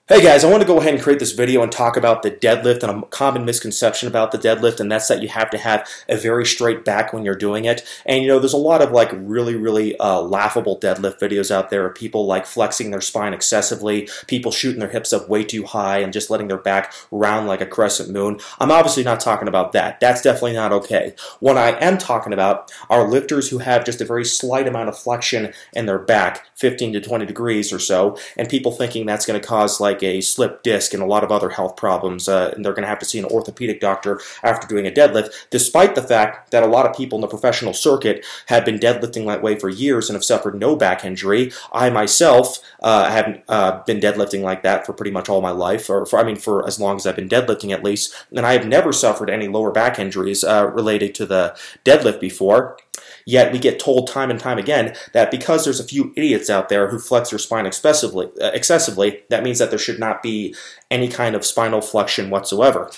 Hey guys, I want to go ahead and create this video and talk about the deadlift and a common misconception about the deadlift, and that's that you have to have a very straight back when you're doing it. And you know, there's a lot of like really laughable deadlift videos out there of people like flexing their spine excessively, people shooting their hips up way too high and just letting their back round like a crescent moon. I'm obviously not talking about that. That's definitely not okay. What I am talking about are lifters who have just a very slight amount of flexion in their back, 15 to 20 degrees or so, and people thinking that's going to cause like a slip disc and a lot of other health problems, and they're going to have to see an orthopedic doctor after doing a deadlift, despite the fact that a lot of people in the professional circuit have been deadlifting that way for years and have suffered no back injury. I myself have been deadlifting like that for pretty much all my life, or for as long as I've been deadlifting at least, and I have never suffered any lower back injuries related to the deadlift before. Yet we get told time and time again that because there's a few idiots out there who flex their spine excessively, that means that there should not be any kind of spinal flexion whatsoever.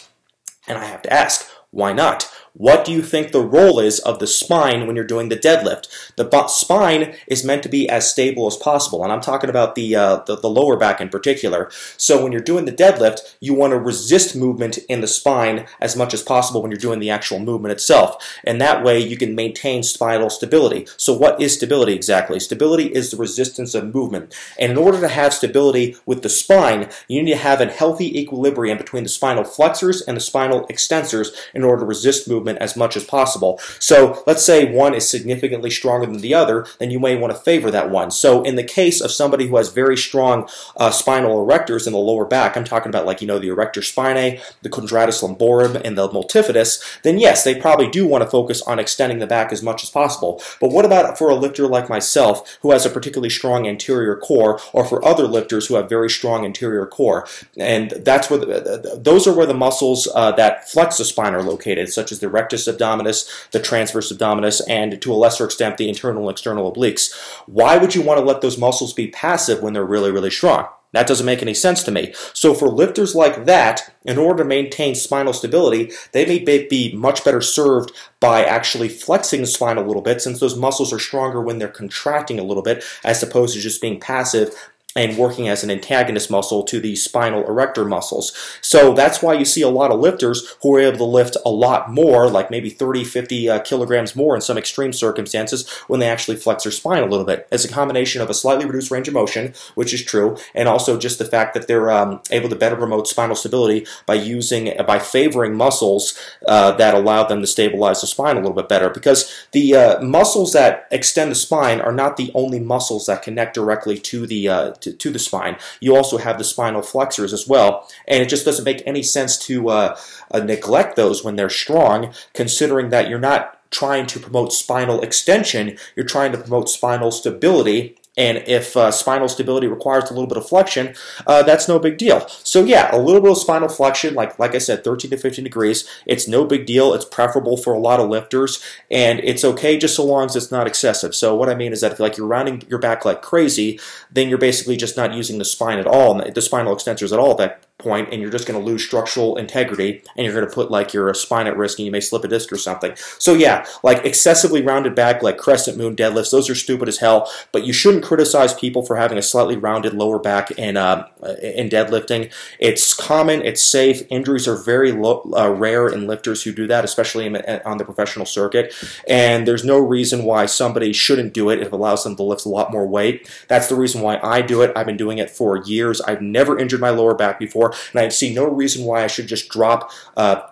And I have to ask, why not? What do you think the role is of the spine when you're doing the deadlift? The spine is meant to be as stable as possible, and I'm talking about the lower back in particular. So when you're doing the deadlift, you want to resist movement in the spine as much as possible when you're doing the actual movement itself, and that way you can maintain spinal stability. So what is stability exactly? Stability is the resistance of movement, and in order to have stability with the spine, you need to have a healthy equilibrium between the spinal flexors and the spinal extensors in order to resist movement as much as possible. So let's say one is significantly stronger than the other, then you may want to favor that one. So in the case of somebody who has very strong spinal erectors in the lower back, I'm talking about like, you know, the erector spinae, the quadratus lumborum, and the multifidus, then yes, they probably do want to focus on extending the back as much as possible. But what about for a lifter like myself who has a particularly strong anterior core, or for other lifters who have very strong anterior core? And that's where those are where the muscles that flex the spine are located, such as the rectus abdominis, the transverse abdominis, and to a lesser extent the internal and external obliques. Why would you want to let those muscles be passive when they're really strong? That doesn't make any sense to me. So for lifters like that, in order to maintain spinal stability, they may be much better served by actually flexing the spine a little bit, since those muscles are stronger when they're contracting a little bit, as opposed to just being passive and working as an antagonist muscle to the spinal erector muscles. So that's why you see a lot of lifters who are able to lift a lot more, like maybe 30, 50 kilograms more in some extreme circumstances, when they actually flex their spine a little bit. It's a combination of a slightly reduced range of motion, which is true, and also just the fact that they're able to better promote spinal stability by favoring muscles that allow them to stabilize the spine a little bit better. Because the muscles that extend the spine are not the only muscles that connect directly to the spine. You also have the spinal flexors as well, and it just doesn't make any sense to neglect those when they're strong, considering that you're not trying to promote spinal extension, you're trying to promote spinal stability. And if spinal stability requires a little bit of flexion, that's no big deal. So yeah, a little bit of spinal flexion, like I said, 13 to 15 degrees, it's no big deal. It's preferable for a lot of lifters, and it's okay just so long as it's not excessive. So what I mean is that if you're rounding your back like crazy, then you're basically just not using the spine at all, the spinal extensors at all at that point, and you're just going to lose structural integrity, and you're going to put like your spine at risk, and you may slip a disc or something. So yeah, like excessively rounded back like crescent moon deadlifts, those are stupid as hell, but you shouldn't criticize people for having a slightly rounded lower back in deadlifting. It's common, it's safe. Injuries are very rare in lifters who do that, especially on the professional circuit, and there's no reason why somebody shouldn't do it if it allows them to lift a lot more weight. That's the reason why I do it. I've been doing it for years. I've never injured my lower back before, and I see no reason why I should just drop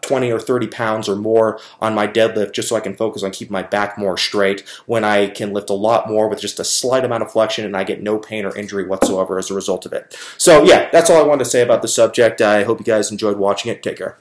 20 or 30 pounds or more on my deadlift just so I can focus on keeping my back more straight, when I can lift a lot more with just a slight amount of flexion and I get no pain or injury whatsoever as a result of it. So yeah, that's all I wanted to say about the subject. I hope you guys enjoyed watching it. Take care.